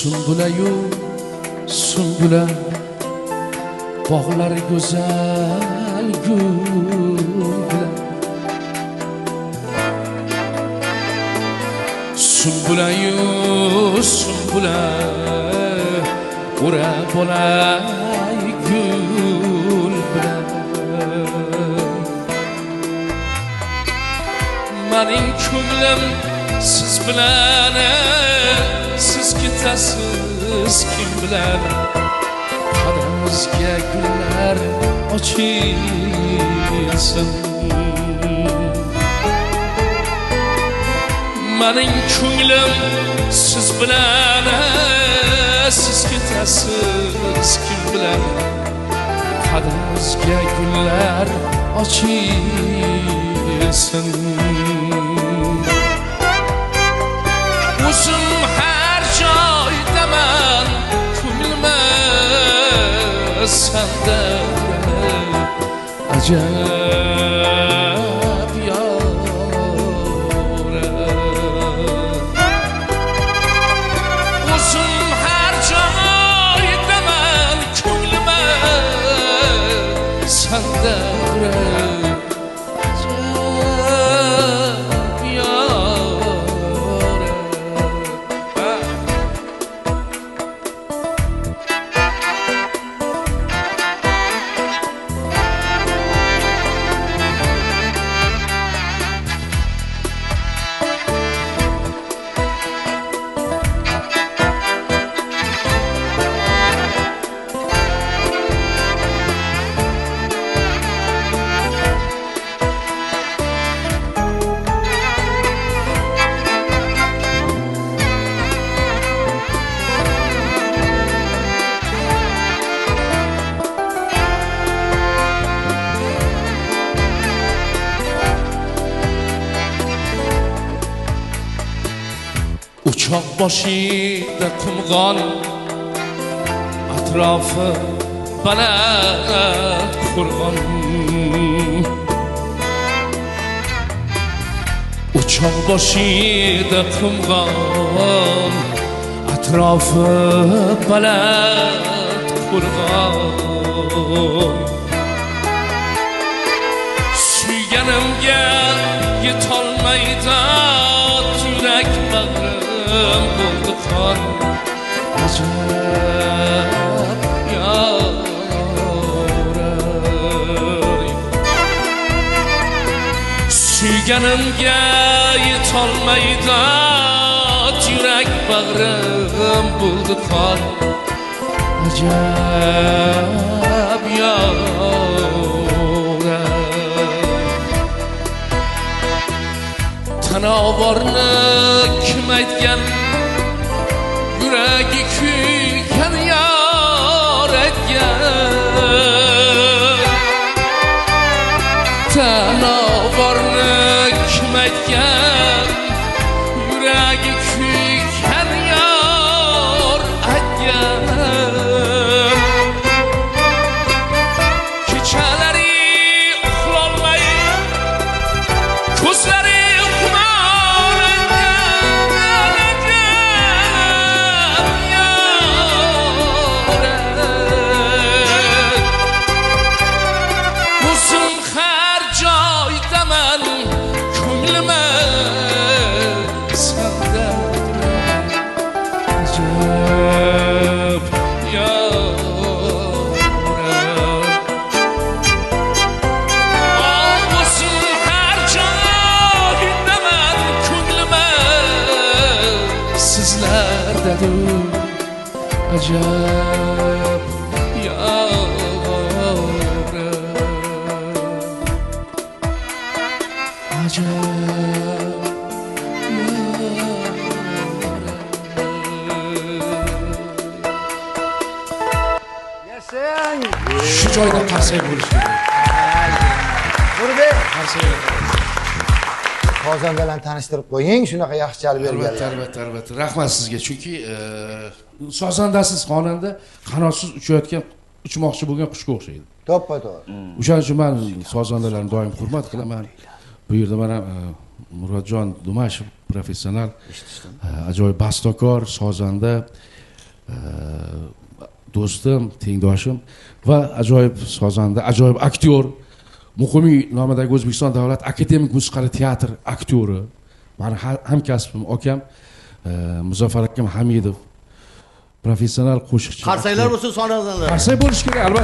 Sumbulayu sumbula bog'lari go'zal gul bilan Sumbulayu sumbula o'rab olay gul bilan Mening ko'nglim siz bilan siz ketasiz kim bilan qadamizga gullar ochilsin Mening ko'nglim siz bilan siz ketasiz kim bilan qadamizga gullar ochilsin O'zim har joydaman ko'nglim sanda ajab yoram O'zim har joydaman ko'nglim sanda Uçak başında kumgan Atrafı baland kurgan Uçak başında kumgan Atrafı baland kurgan Suyganimga yetolmaydi yurak bag'rim bo'ldi qon ajab yoray suyganimga yetolmaydi yurak bag'rim bo'ldi qon ajab yoray tanovorni kim aytgan yuragi kuygan yor aytgan tanovorni kim aytgan yuragi kuygan yor aytgan kechalari uxlolmay ko'zlari Acab yoram Acab Yasang Shu joyda qarsak bo'lish kerak. Nurbek Qarsak. Qozondalarni tanishtirib qo'ying, shunaqa yaxshi chalib berganlar. Albatta. Rahmat sizga. Chunki sozandasiz xonanda qanotsiz uchmoqchi bo'lgan qushga o'xshaydi. To'ppa-to'g'ri. O'shaning uchun men sozandalarni doim hurmat qilaman. Bu yerda mana Murodjon Dumashev professional, ajoyib bastakor, sozanda do'stim, tengdoshim va ajoyib sozanda, ajoyib aktyor, Muqimiy nomidagi O'zbekiston davlat akademik musiqali teatr aktyori, mani hamkasbim akam Muzaffar akam Hamidov, professional qo'shiqchi. Qarsaklar bo'lsin sonazanlar. Qarsak bo'lish kerak, albatta.